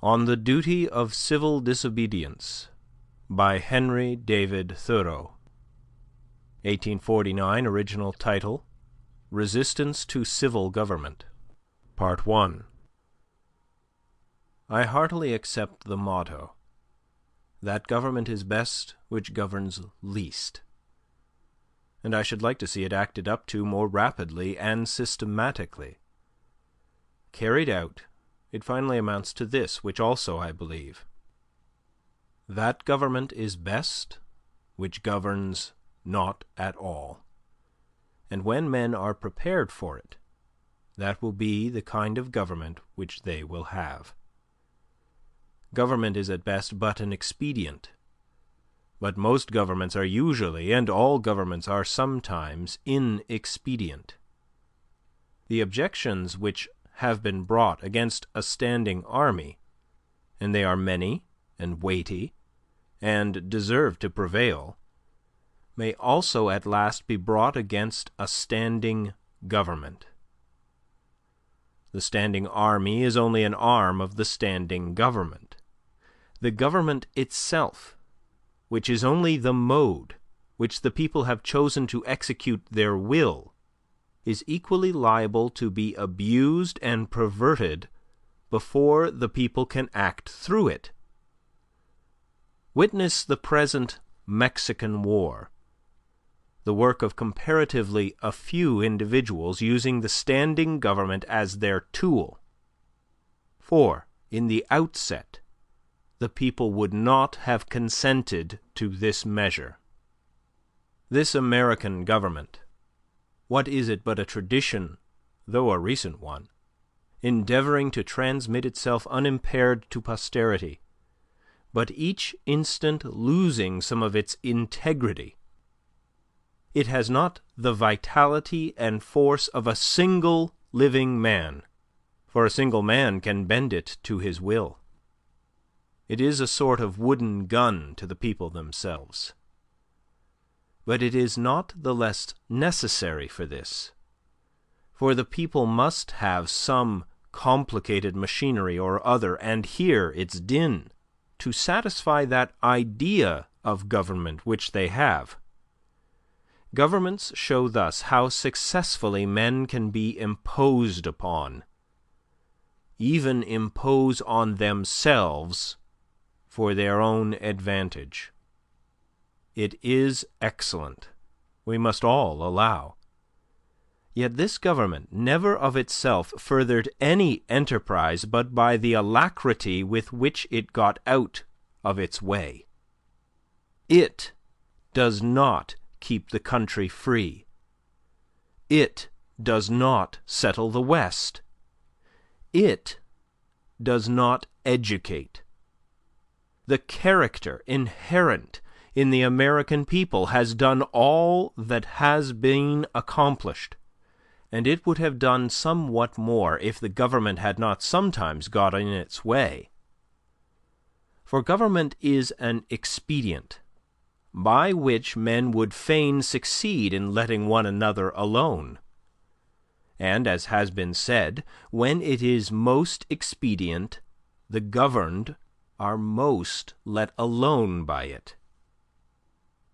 On the Duty of Civil Disobedience by Henry David Thoreau, 1849, original title, Resistance to Civil Government. Part 1. I heartily accept the motto, that government is best which governs least, and I should like to see it acted up to more rapidly and systematically. Carried out, it finally amounts to this, which also I believe: that government is best which governs not at all, and when men are prepared for it, that will be the kind of government which they will have. Government is at best but an expedient, but most governments are usually, and all governments are sometimes, inexpedient. The objections which have been brought against a standing army, and they are many and weighty, and deserve to prevail, may also at last be brought against a standing government. The standing army is only an arm of the standing government. The government itself, which is only the mode which the people have chosen to execute their will, is equally liable to be abused and perverted before the people can act through it. Witness the present Mexican War, the work of comparatively a few individuals using the standing government as their tool. For, in the outset, the people would not have consented to this measure. This American government, what is it but a tradition, though a recent one, endeavoring to transmit itself unimpaired to posterity, but each instant losing some of its integrity? It has not the vitality and force of a single living man, for a single man can bend it to his will. It is a sort of wooden gun to the people themselves. But it is not the less necessary for this, for the people must have some complicated machinery or other, and hear its din, to satisfy that idea of government which they have. Governments show thus how successfully men can be imposed upon, even impose on themselves for their advantage. Advantage. It is excellent, we must all allow. Yet this government never of itself furthered any enterprise but by the alacrity with which it got out of its way. It does not keep the country free. It does not settle the West. It does not educate. The character inherent in the American people has done all that has been accomplished, and it would have done somewhat more if the government had not sometimes got in its way. For government is an expedient, by which men would fain succeed in letting one another alone. And, as has been said, when it is most expedient, the governed are most let alone by it.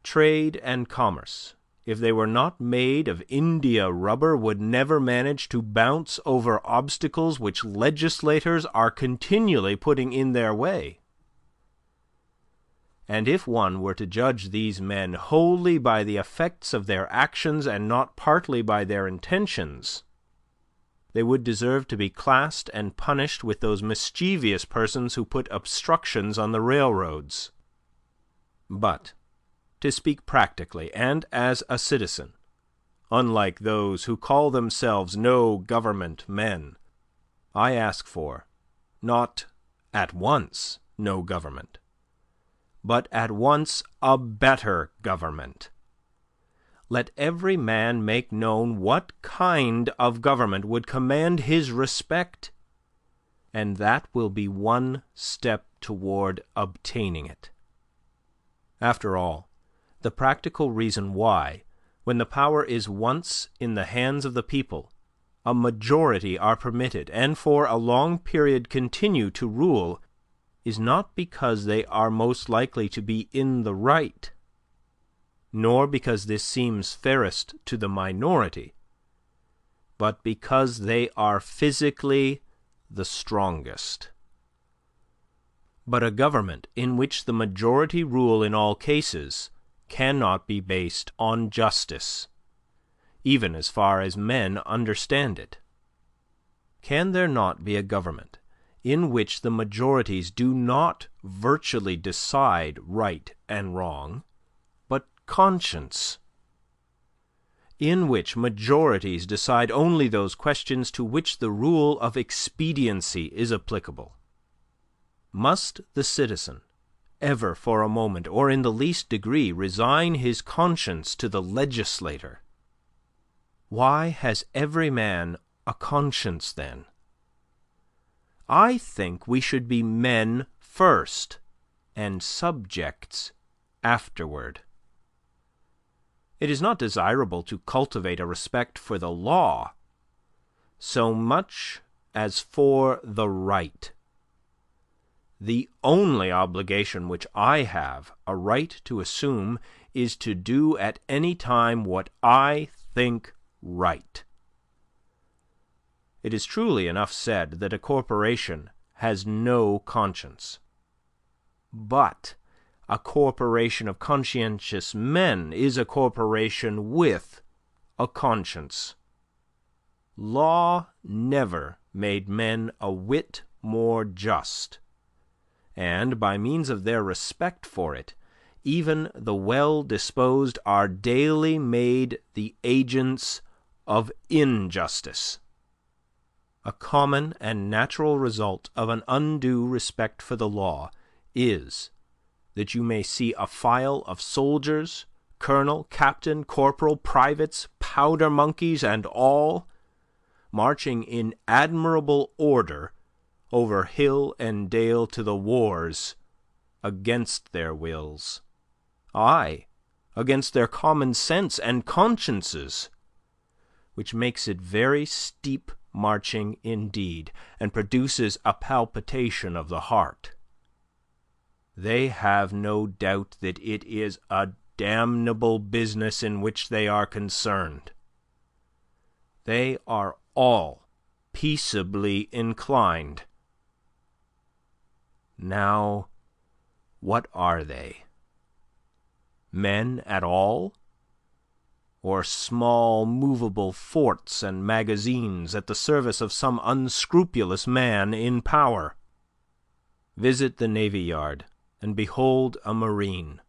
Trade and commerce, if they were not made of India rubber, would never manage to bounce over obstacles which legislators are continually putting in their way. And if one were to judge these men wholly by the effects of their actions and not partly by their intentions, they would deserve to be classed and punished with those mischievous persons who put obstructions on the railroads. But, to speak practically and as a citizen, unlike those who call themselves no government men, I ask for, not at once no government, but at once a better government. Let every man make known what kind of government would command his respect, and that will be one step toward obtaining it. After all, the practical reason why, when the power is once in the hands of the people, a majority are permitted, and for a long period continue to rule, is not because they are most likely to be in the right, nor because this seems fairest to the minority, but because they are physically the strongest. But a government in which the majority rule in all cases cannot be based on justice, even as far as men understand it. Can there not be a government in which the majorities do not virtually decide right and wrong, but conscience? In which majorities decide only those questions to which the rule of expediency is applicable? Must the citizen ever for a moment, or in the least degree, resign his conscience to the legislator? Why has every man a conscience, then? I think we should be men first, and subjects afterward. It is not desirable to cultivate a respect for the law so much as for the right. The only obligation which I have a right to assume is to do at any time what I think right. It is truly enough said that a corporation has no conscience. But a corporation of conscientious men is a corporation with a conscience. Law never made men a whit more just, and by means of their respect for it, even the well-disposed are daily made the agents of injustice. A common and natural result of an undue respect for the law is that you may see a file of soldiers, colonel, captain, corporal, privates, powder monkeys, and all, marching in admirable order over hill and dale to the wars against their wills, aye, against their common sense and consciences, which makes it very steep marching indeed, and produces a palpitation of the heart. They have no doubt that it is a damnable business in which they are concerned. They are all peaceably inclined. Now, what are they? Men at all? Or small movable forts and magazines at the service of some unscrupulous man in power? Visit the Navy Yard and behold a Marine,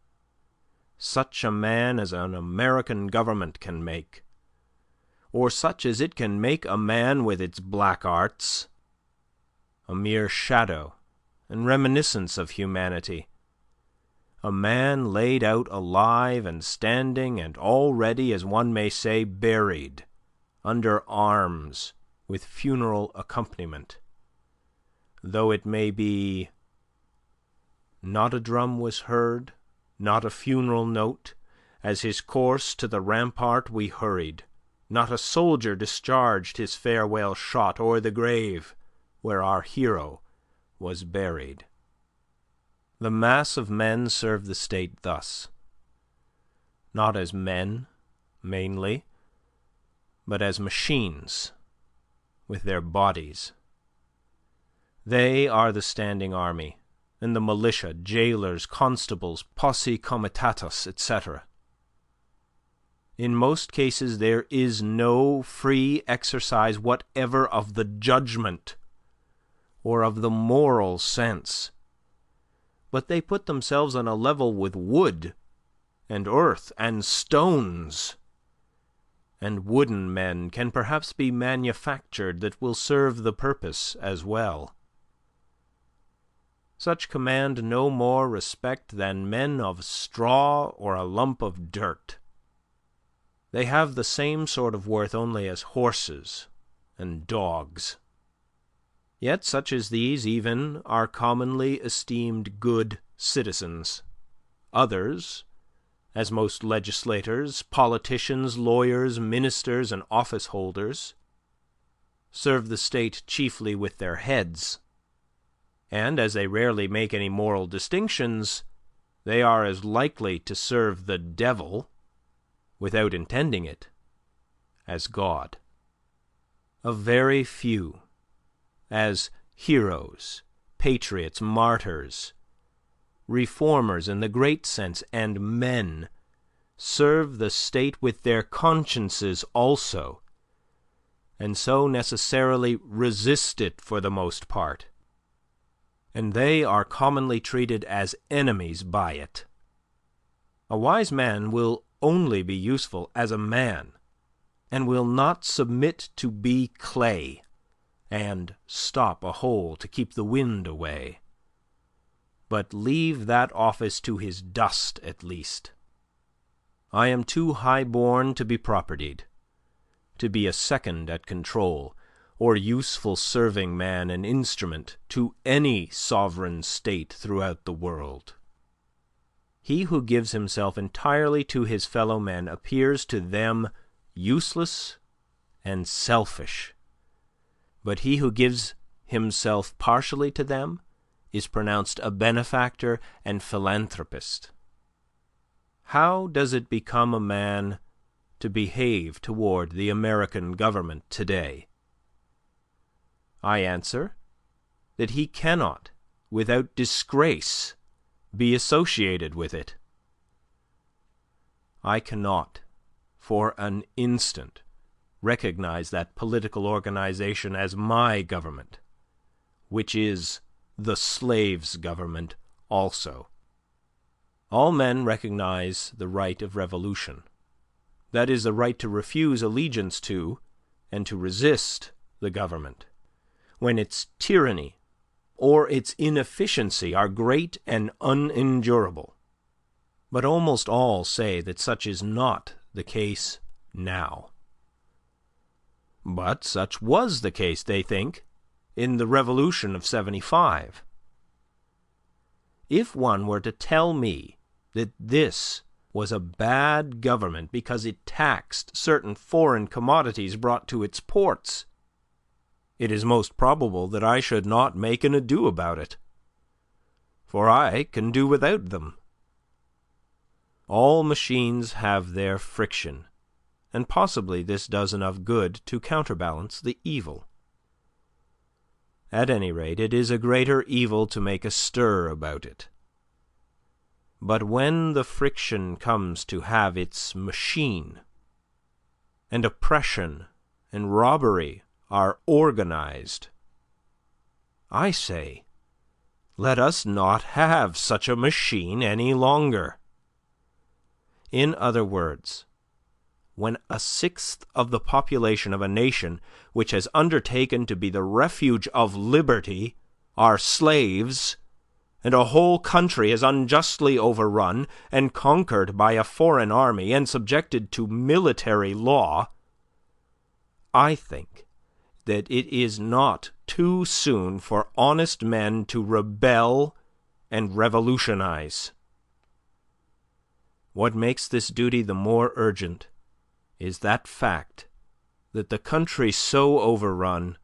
such a man as an American government can make, or such as it can make a man with its black arts, a mere shadow and reminiscence of humanity, a man laid out alive and standing and already, as one may say, buried under arms with funeral accompaniment, though it may be not a drum was heard, not a funeral note, as his course to the rampart we hurried, not a soldier discharged his farewell shot o'er the grave where our hero was buried. The mass of men serve the state thus, not as men mainly, but as machines with their bodies. They are the standing army, and the militia, jailers, constables, posse comitatus, etc. In most cases there is no free exercise whatever of the judgment or of the moral sense, but they put themselves on a level with wood and earth and stones, and wooden men can perhaps be manufactured that will serve the purpose as well. Such command no more respect than men of straw or a lump of dirt. They have the same sort of worth only as horses and dogs. Yet such as these even are commonly esteemed good citizens. Others, as most legislators, politicians, lawyers, ministers, and office holders, serve the state chiefly with their heads, and as they rarely make any moral distinctions, they are as likely to serve the devil, without intending it, as God. A very few, as heroes, patriots, martyrs, reformers in the great sense, and men, serve the state with their consciences also, and so necessarily resist it for the most part, and they are commonly treated as enemies by it. A wise man will only be useful as a man, and will not submit to be clay, and stop a hole to keep the wind away, but leave that office to his dust at least. I am too high-born to be propertied, to be a second at control, or useful serving man and instrument to any sovereign state throughout the world. He who gives himself entirely to his fellow men appears to them useless and selfish, but he who gives himself partially to them is pronounced a benefactor and philanthropist. How does it become a man to behave toward the American government today? I answer that he cannot, without disgrace, be associated with it. I cannot, for an instant, recognize that political organization as my government, which is the slave's government also. All men recognize the right of revolution. That is, the right to refuse allegiance to and to resist the government, when its tyranny or its inefficiency are great and unendurable. But almost all say that such is not the case now. But such was the case, they think, in the Revolution of '75. If one were to tell me that this was a bad government because it taxed certain foreign commodities brought to its ports, it is most probable that I should not make an ado about it, for I can do without them. All machines have their friction, and possibly this does enough good to counterbalance the evil. At any rate, it is a greater evil to make a stir about it. But when the friction comes to have its machine, and oppression and robbery are organized, I say, let us not have such a machine any longer. In other words, when a sixth of the population of a nation which has undertaken to be the refuge of liberty are slaves, and a whole country is unjustly overrun and conquered by a foreign army and subjected to military law, I think that it is not too soon for honest men to rebel and revolutionize. What makes this duty the more urgent is that fact that the country so overrun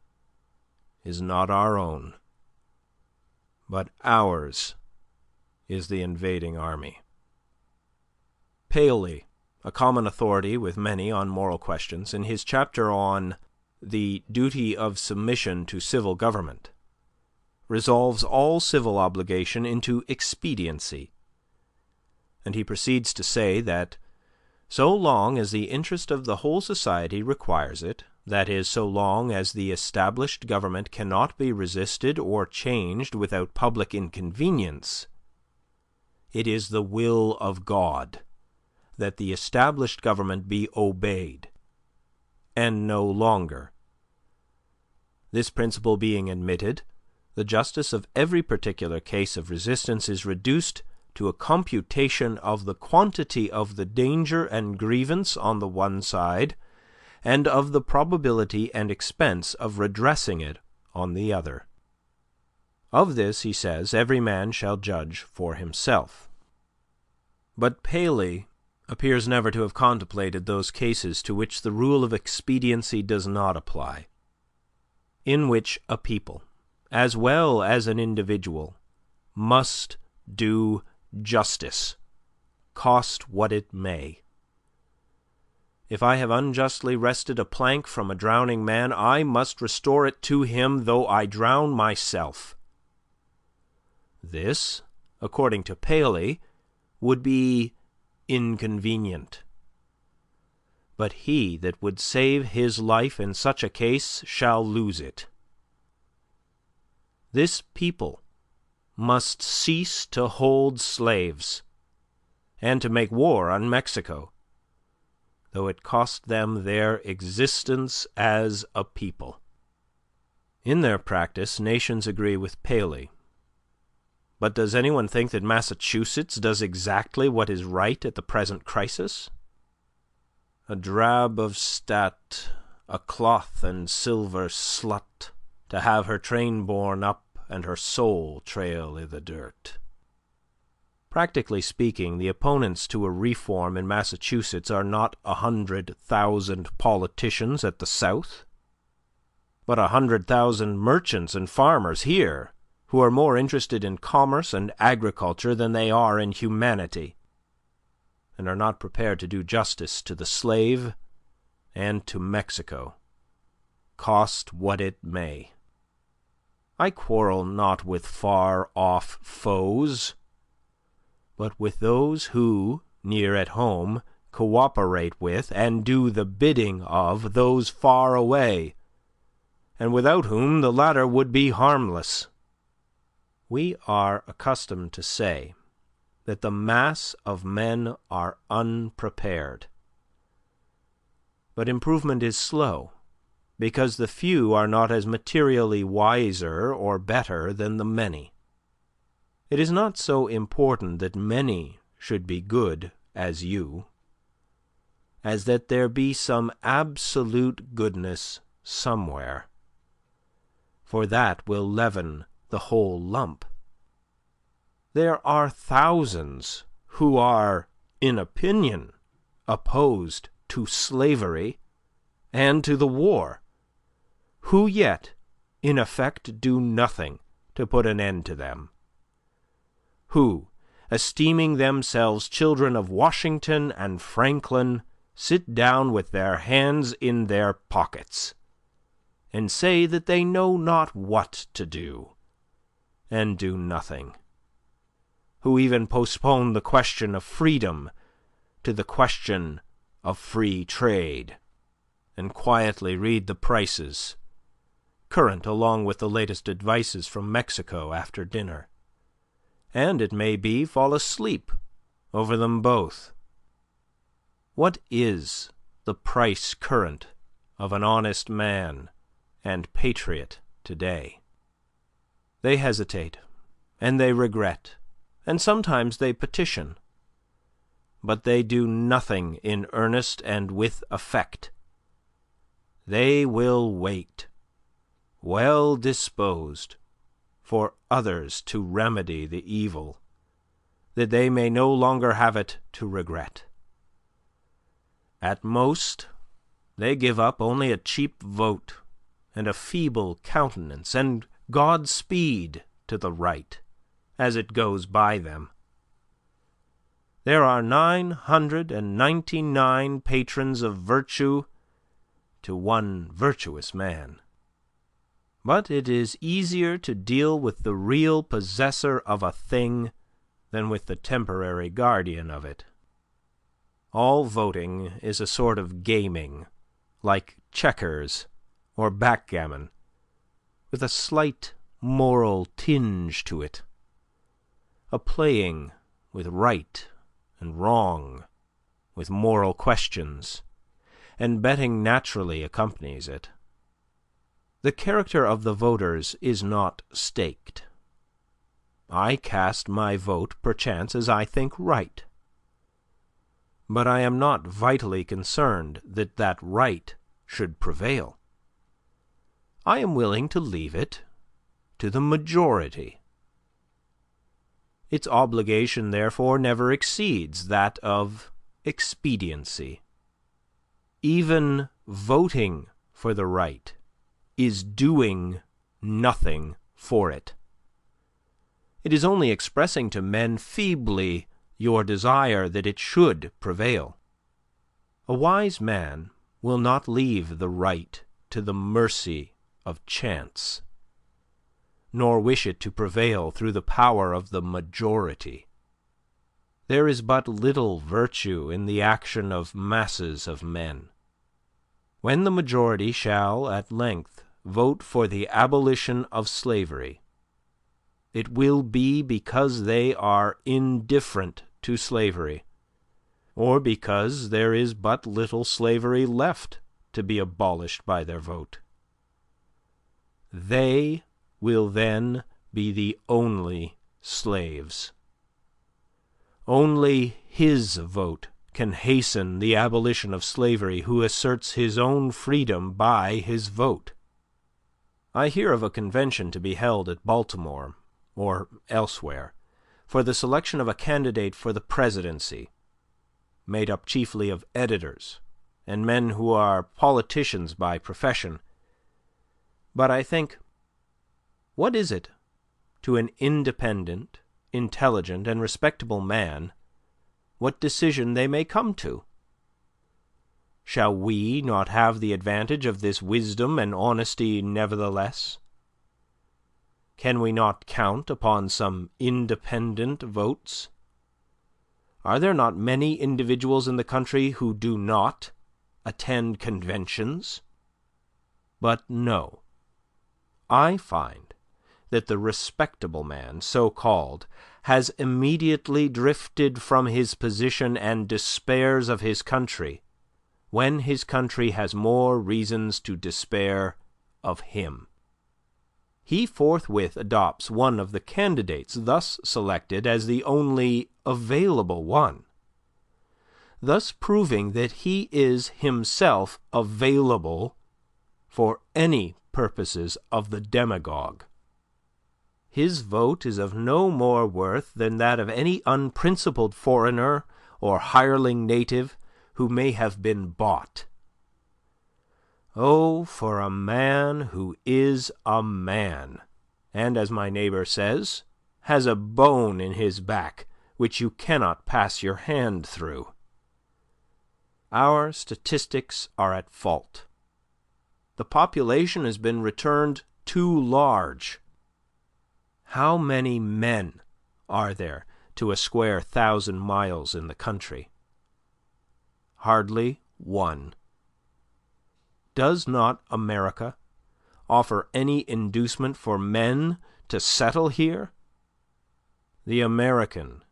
is not our own, but ours is the invading army. Paley, a common authority with many on moral questions, in his chapter on the duty of submission to civil government, resolves all civil obligation into expediency, and he proceeds to say that so long as the interest of the whole society requires it, that is, so long as the established government cannot be resisted or changed without public inconvenience, it is the will of God that the established government be obeyed, and no longer. This principle being admitted, the justice of every particular case of resistance is reduced to a computation of the quantity of the danger and grievance on the one side, and of the probability and expense of redressing it on the other. Of this, he says, every man shall judge for himself. But Paley appears never to have contemplated those cases to which the rule of expediency does not apply, in which a people, as well as an individual, must do justice, cost what it may. If I have unjustly wrested a plank from a drowning man, I must restore it to him, though I drown myself. This, according to Paley, would be inconvenient. But he that would save his life in such a case shall lose it. This people must cease to hold slaves and to make war on Mexico, though it cost them their existence as a people. In their practice, nations agree with Paley. But does anyone think that Massachusetts does exactly what is right at the present crisis? A drab of stat, a cloth and silver slut, to have her train borne up and her soul trail i' the dirt. Practically speaking, the opponents to a reform in Massachusetts are not 100,000 politicians at the South, but 100,000 merchants and farmers here, who are more interested in commerce and agriculture than they are in humanity, and are not prepared to do justice to the slave and to Mexico, cost what it may. I quarrel not with far-off foes, but with those who, near at home, cooperate with and do the bidding of those far away, and without whom the latter would be harmless. We are accustomed to say that the mass of men are unprepared. But improvement is slow, because the few are not as materially wiser or better than the many. It is not so important that many should be good as you, as that there be some absolute goodness somewhere, for that will leaven the whole lump. There are thousands who are, in opinion, opposed to slavery and to the war, who yet, in effect, do nothing to put an end to them, who, esteeming themselves children of Washington and Franklin, sit down with their hands in their pockets, and say that they know not what to do, and do nothing, who even postpone the question of freedom to the question of free trade, and quietly read the prices, current along with the latest advices from Mexico after dinner, and, it may be, fall asleep over them both. What is the price current of an honest man and patriot today? They hesitate, and they regret, and sometimes they petition, but they do nothing in earnest and with effect. They will wait, well disposed, for others to remedy the evil, that they may no longer have it to regret. At most, they give up only a cheap vote and a feeble countenance, and Godspeed to the right as it goes by them. There are 999 patrons of virtue to one virtuous man. But it is easier to deal with the real possessor of a thing than with the temporary guardian of it. All voting is a sort of gaming, like checkers or backgammon, with a slight moral tinge to it, a playing with right and wrong, with moral questions, and betting naturally accompanies it. The character of the voters is not staked. I cast my vote perchance as I think right, but I am not vitally concerned that that right should prevail. I am willing to leave it to the majority. Its obligation, therefore, never exceeds that of expediency. Even voting for the right is doing nothing for it. It is only expressing to men feebly your desire that it should prevail. A wise man will not leave the right to the mercy of chance, nor wish it to prevail through the power of the majority. There is but little virtue in the action of masses of men. When the majority shall at length vote for the abolition of slavery, it will be because they are indifferent to slavery, or because there is but little slavery left to be abolished by their vote. They will then be the only slaves. Only his vote can hasten the abolition of slavery who asserts his own freedom by his vote. I hear of a convention to be held at Baltimore, or elsewhere, for the selection of a candidate for the presidency, made up chiefly of editors and men who are politicians by profession. But I think, what is it to an independent, intelligent, and respectable man what decision they may come to? Shall we not have the advantage of this wisdom and honesty nevertheless? Can we not count upon some independent votes? Are there not many individuals in the country who do not attend conventions? But no. I find that the respectable man, so called, has immediately drifted from his position and despairs of his country, when his country has more reasons to despair of him. He forthwith adopts one of the candidates thus selected as the only available one, thus proving that he is himself available for any purposes of the demagogue. His vote is of no more worth than that of any unprincipled foreigner or hireling native who may have been bought. Oh, for a man who is a man, and, as my neighbor says, has a bone in his back which you cannot pass your hand through. Our statistics are at fault. The population has been returned too large. How many men are there to a square 1,000 miles in the country? Hardly one. Does not America offer any inducement for men to settle here? The American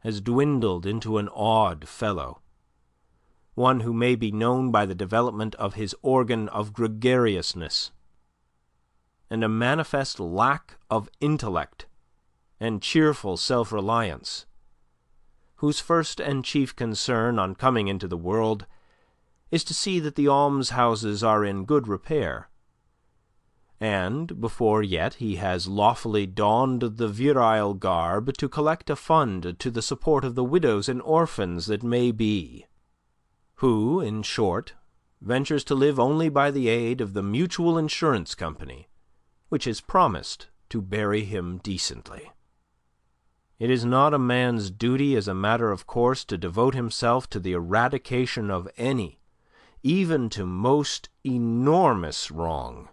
has dwindled into an odd fellow, one who may be known by the development of his organ of gregariousness, and a manifest lack of intellect and cheerful self-reliance, whose first and chief concern on coming into the world is to see that the almshouses are in good repair, and, before yet he has lawfully donned the virile garb, to collect a fund to the support of the widows and orphans that may be, who, in short, ventures to live only by the aid of the mutual insurance company, which is promised to bury him decently. It is not a man's duty as a matter of course to devote himself to the eradication of any, even to most enormous wrong.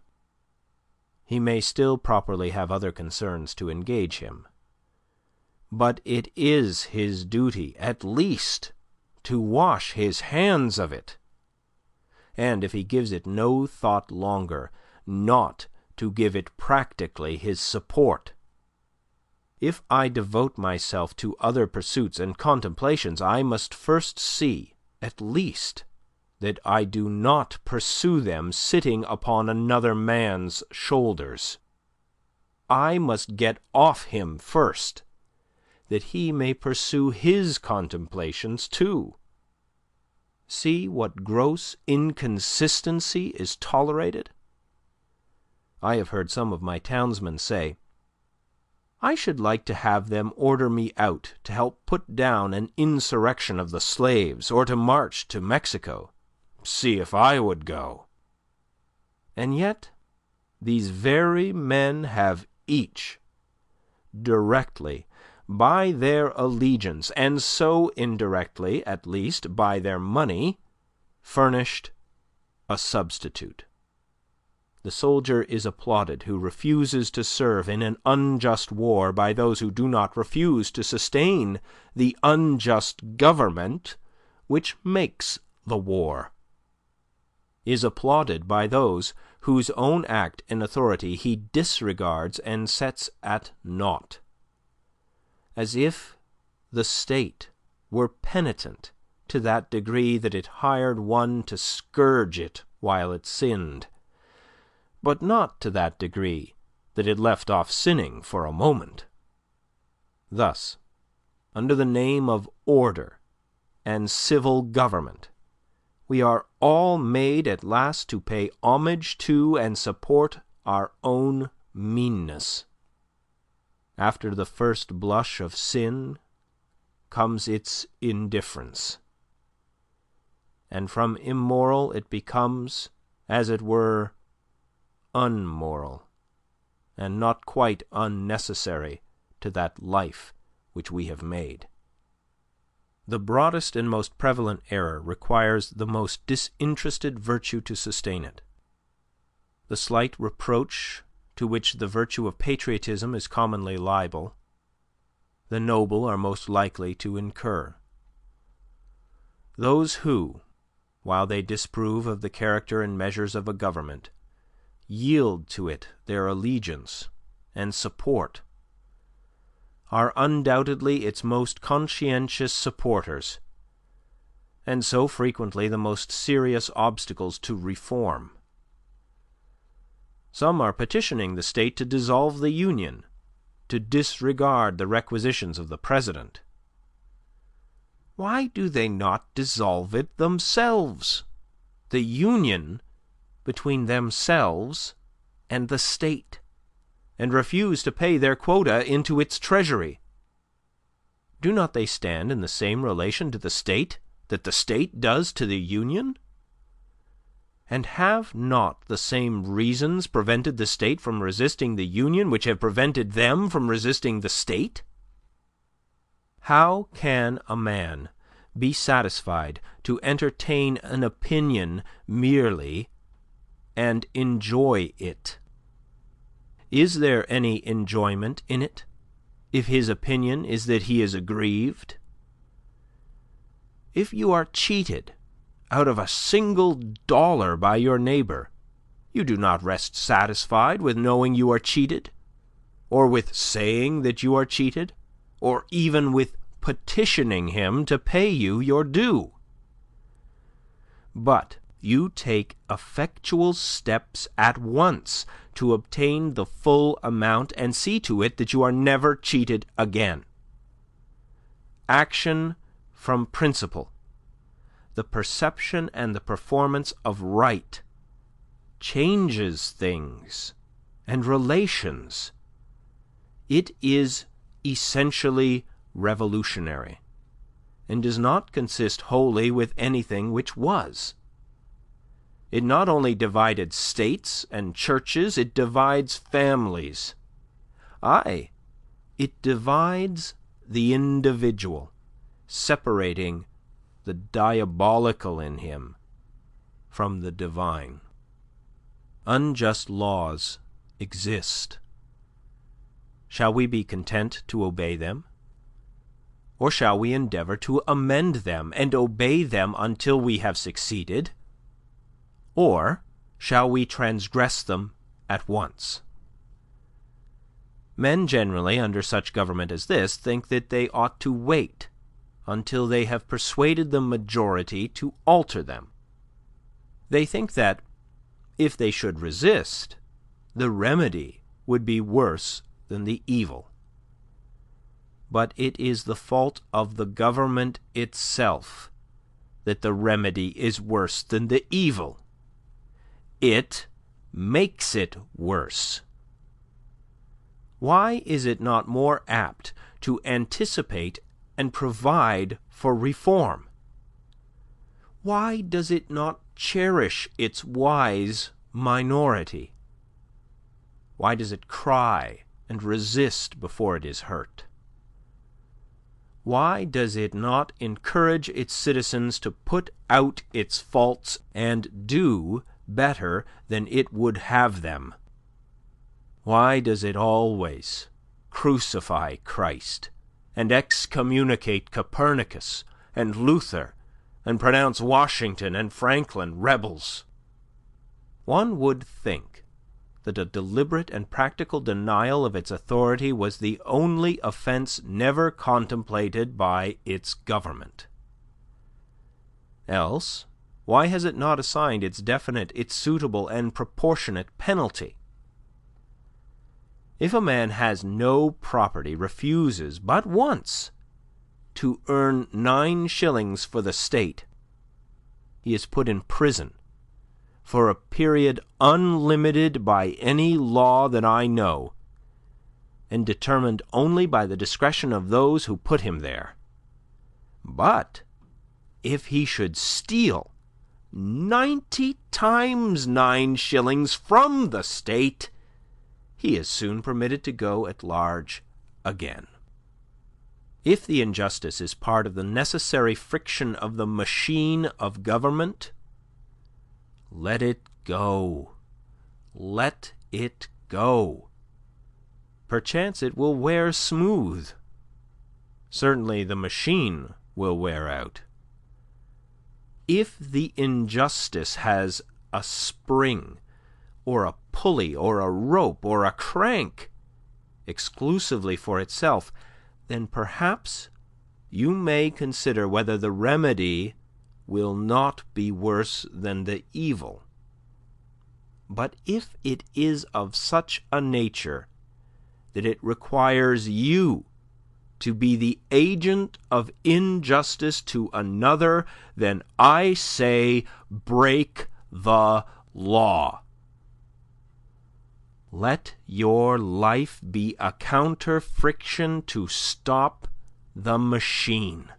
He may still properly have other concerns to engage him, but it is his duty, at least, to wash his hands of it, and if he gives it no thought longer, not to give it practically his support. If I devote myself to other pursuits and contemplations, I must first see, at least, that I do not pursue them sitting upon another man's shoulders. I must get off him first, that he may pursue his contemplations too. See what gross inconsistency is tolerated. I have heard some of my townsmen say, "I should like to have them order me out to help put down an insurrection of the slaves, or to march to Mexico. See if I would go." And yet these very men have each, directly, by their allegiance, and so indirectly, at least, by their money, furnished a substitute. The soldier is applauded who refuses to serve in an unjust war by those who do not refuse to sustain the unjust government which makes the war, is applauded by those whose own act and authority he disregards and sets at naught, as if the state were penitent to that degree that it hired one to scourge it while it sinned, but not to that degree that it left off sinning for a moment. Thus, under the name of order and civil government, we are all made at last to pay homage to and support our own meanness. After the first blush of sin comes its indifference, and from immoral it becomes, as it were, unmoral, and not quite unnecessary to that life which we have made. The broadest and most prevalent error requires the most disinterested virtue to sustain it. The slight reproach to which the virtue of patriotism is commonly liable, the noble are most likely to incur. Those who, while they disapprove of the character and measures of a government, yield to it their allegiance and support, are undoubtedly its most conscientious supporters, and so frequently the most serious obstacles to reform. Some are petitioning the state to dissolve the Union, to disregard the requisitions of the President. Why do they not dissolve it themselves, the union between themselves and the state, and refuse to pay their quota into its treasury? Do not they stand in the same relation to the state that the state does to the Union? And have not the same reasons prevented the state from resisting the Union which have prevented them from resisting the state? How can a man be satisfied to entertain an opinion merely and enjoy it? Is there any enjoyment in it, if his opinion is that he is aggrieved? If you are cheated out of a single dollar by your neighbor, you do not rest satisfied with knowing you are cheated, or with saying that you are cheated, or even with petitioning him to pay you your due. But you take effectual steps at once to obtain the full amount and see to it that you are never cheated again. Action from principle, the perception and the performance of right, changes things and relations. It is essentially revolutionary, and does not consist wholly with anything which was. It not only divided states and churches, it divides families. Aye, it divides the individual, separating the diabolical in him from the divine. Unjust laws exist. Shall we be content to obey them? Or shall we endeavor to amend them and obey them until we have succeeded? Or shall we transgress them at once? Men generally, under such government as this, think that they ought to wait until they have persuaded the majority to alter them. They think that, if they should resist, the remedy would be worse than the evil. But it is the fault of the government itself that the remedy is worse than the evil. It makes it worse. Why is it not more apt to anticipate and provide for reform? Why does it not cherish its wise minority? Why does it cry and resist before it is hurt? Why does it not encourage its citizens to put out its faults and do better than it would have them? Why does it always crucify Christ, and excommunicate Copernicus and Luther, and pronounce Washington and Franklin rebels? One would think that a deliberate and practical denial of its authority was the only offense never contemplated by its government. Else, why has it not assigned its definite, its suitable and proportionate penalty? If a man has no property, refuses but once to earn 9 shillings for the state, he is put in prison for a period unlimited by any law that I know, and determined only by the discretion of those who put him there. But if he should steal 90 times 9 shillings from the state, he is soon permitted to go at large again. If the injustice is part of the necessary friction of the machine of government, let it go. Let it go. Perchance it will wear smooth. Certainly the machine will wear out. If the injustice has a spring, or a pulley, or a rope, or a crank, exclusively for itself, then perhaps you may consider whether the remedy will not be worse than the evil. But if it is of such a nature that it requires you to be the agent of injustice to another, then I say break the law. Let your life be a counter-friction to stop the machine.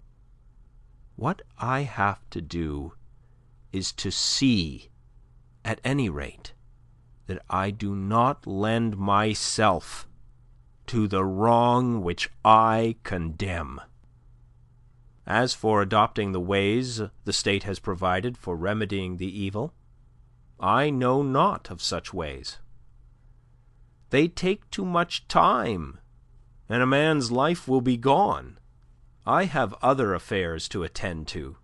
What I have to do is to see, at any rate, that I do not lend myself to the wrong which I condemn. As for adopting the ways the state has provided for remedying the evil, I know not of such ways. They take too much time, and a man's life will be gone. I have other affairs to attend to.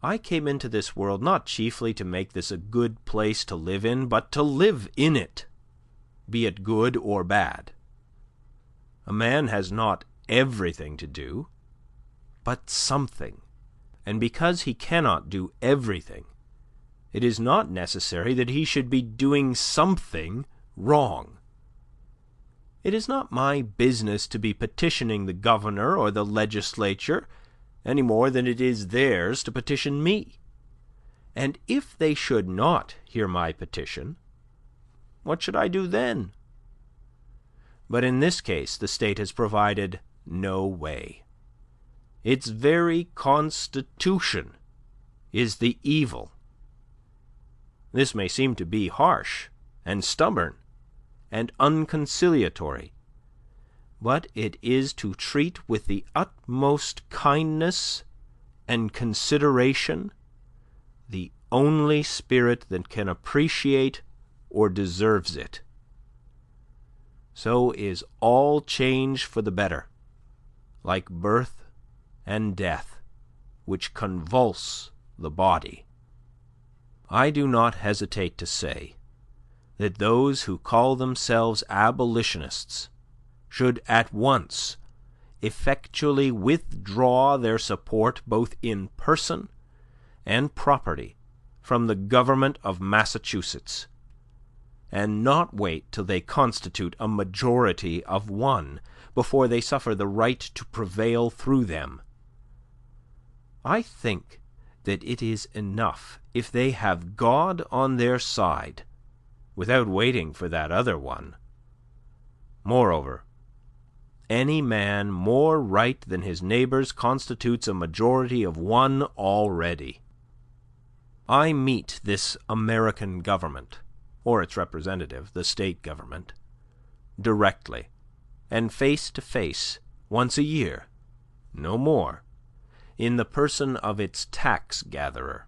I came into this world not chiefly to make this a good place to live in, but to live in it, be it good or bad. A man has not everything to do, but something, and because he cannot do everything, it is not necessary that he should be doing something wrong. It is not my business to be petitioning the governor or the legislature any more than it is theirs to petition me. And if they should not hear my petition, what should I do then? But in this case the state has provided no way. Its very constitution is the evil. This may seem to be harsh and stubborn and unconciliatory, but it is to treat with the utmost kindness and consideration the only spirit that can appreciate or deserves it. So is all change for the better, like birth and death, which convulse the body. I do not hesitate to say that those who call themselves abolitionists should at once effectually withdraw their support both in person and property from the government of Massachusetts, and not wait till they constitute a majority of one before they suffer the right to prevail through them. I think that it is enough if they have God on their side, without waiting for that other one. Moreover, any man more right than his neighbours constitutes a majority of one already. I meet this American government, or its representative, the state government, directly, and face to face, once a year, no more, in the person of its tax-gatherer.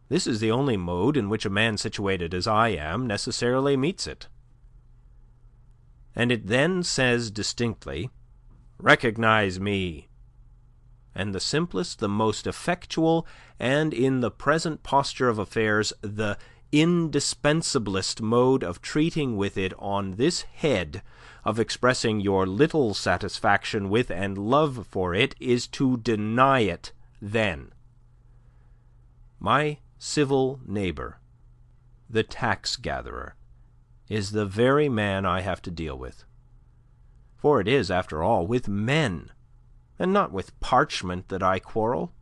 This is the only mode in which a man situated as I am necessarily meets it. And it then says distinctly, "Recognize me." And the simplest, the most effectual, and in the present posture of affairs, the indispensablest mode of treating with it on this head, of expressing your little satisfaction with and love for it, is to deny it then. My civil neighbour, the tax-gatherer, is the very man I have to deal with. For it is, after all, with men, and not with parchment, that I quarrel.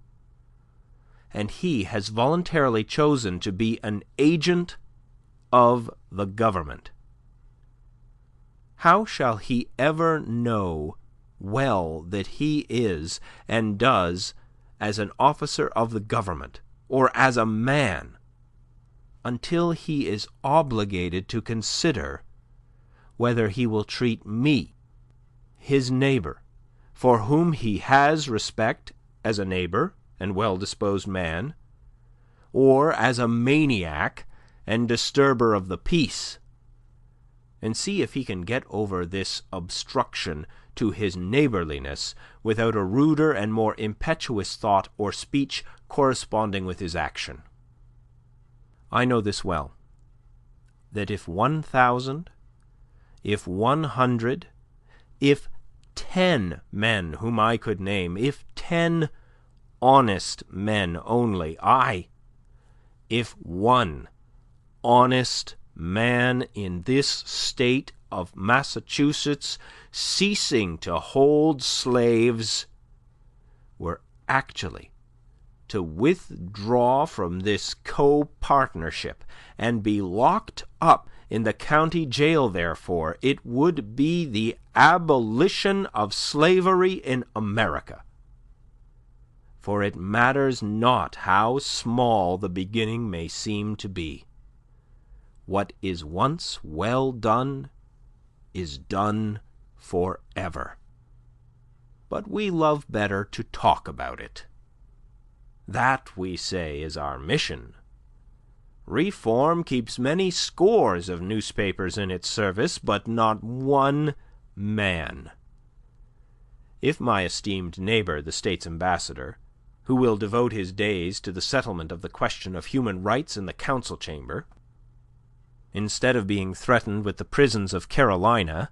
And he has voluntarily chosen to be an agent of the government. How shall he ever know well that he is and does as an officer of the government, or as a man, until he is obligated to consider whether he will treat me, his neighbour, for whom he has respect as a neighbour and well-disposed man, or as a maniac and disturber of the peace, and see if he can get over this obstruction to his neighbourliness without a ruder and more impetuous thought or speech corresponding with his action. I know this well, that if 1,000, if 100, if 10 men whom I could name, if 10 honest men only, if one honest man in this state of Massachusetts, ceasing to hold slaves, were actually to withdraw from this co-partnership and be locked up in the county jail therefore, it would be the abolition of slavery in America. For it matters not how small the beginning may seem to be. What is once well done is done forever. But we love better to talk about it. That, we say, is our mission. Reform keeps many scores of newspapers in its service, but not one man. If my esteemed neighbour, the State's ambassador, who will devote his days to the settlement of the question of human rights in the council chamber, instead of being threatened with the prisons of Carolina,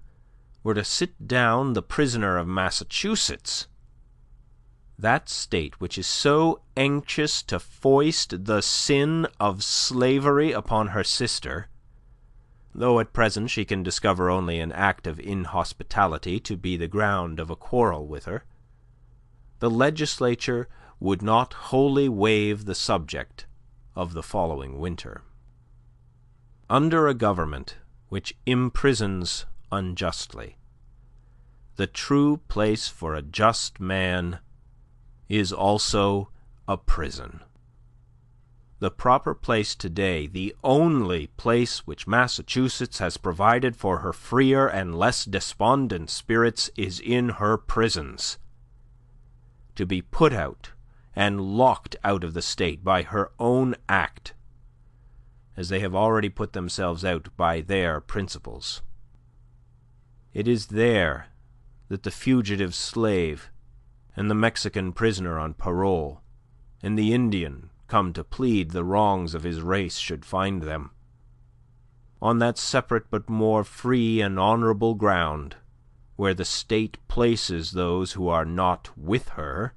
were to sit down the prisoner of Massachusetts, that state which is so anxious to foist the sin of slavery upon her sister, though at present she can discover only an act of inhospitality to be the ground of a quarrel with her, the legislature would not wholly waive the subject of the following winter. Under a government which imprisons unjustly, the true place for a just man is also a prison. The proper place today, the only place which Massachusetts has provided for her freer and less despondent spirits, is in her prisons, to be put out and locked out of the state by her own act, as they have already put themselves out by their principles. It is there that the fugitive slave and the Mexican prisoner on parole and the Indian come to plead the wrongs of his race should find them. On that separate but more free and honourable ground, where the state places those who are not with her,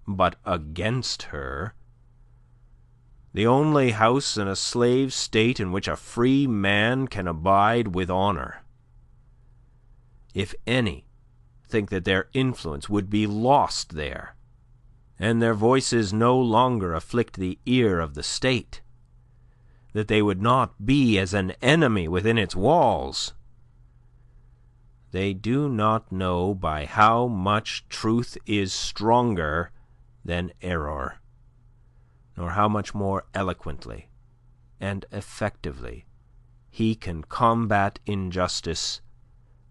but against her, the only house in a slave state in which a free man can abide with honour. If any think that their influence would be lost there, and their voices no longer afflict the ear of the state, that they would not be as an enemy within its walls, they do not know by how much truth is stronger than error, nor how much more eloquently and effectively he can combat injustice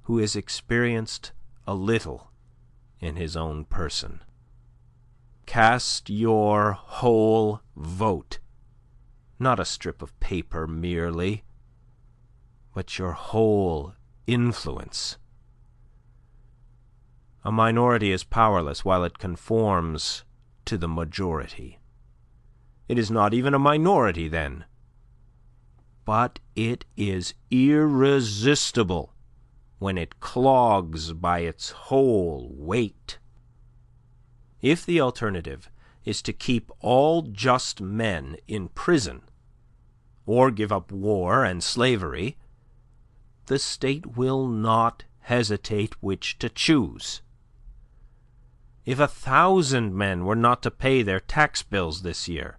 who has experienced a little in his own person. Cast your whole vote, not a strip of paper merely, but your whole influence. A minority is powerless while it conforms to the majority. It is not even a minority then, but it is irresistible when it clogs by its whole weight. If the alternative is to keep all just men in prison, or give up war and slavery, the state will not hesitate which to choose. If 1,000 men were not to pay their tax bills this year,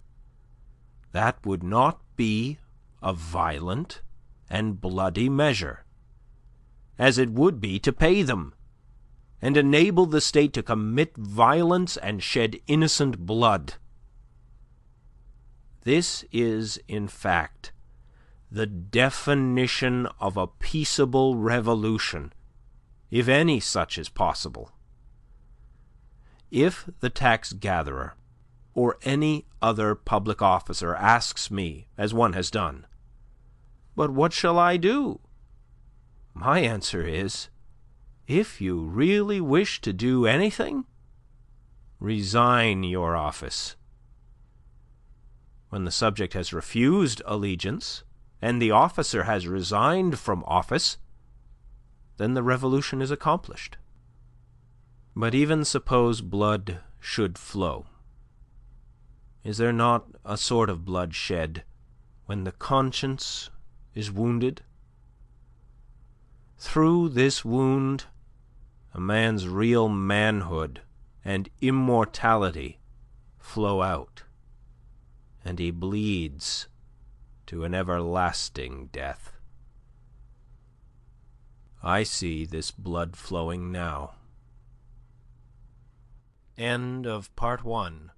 that would not be a violent and bloody measure, as it would be to pay them, and enable the state to commit violence and shed innocent blood. This is, in fact, the definition of a peaceable revolution, if any such is possible. If the tax-gatherer or any other public officer asks me, as one has done, "But what shall I do?" my answer is, if you really wish to do anything, resign your office. When the subject has refused allegiance, and the officer has resigned from office, then the revolution is accomplished. But even suppose blood should flow. Is there not a sort of blood shed when the conscience is wounded? Through this wound, a man's real manhood and immortality flow out, and he bleeds to an everlasting death. I see this blood flowing now. End of Part 1.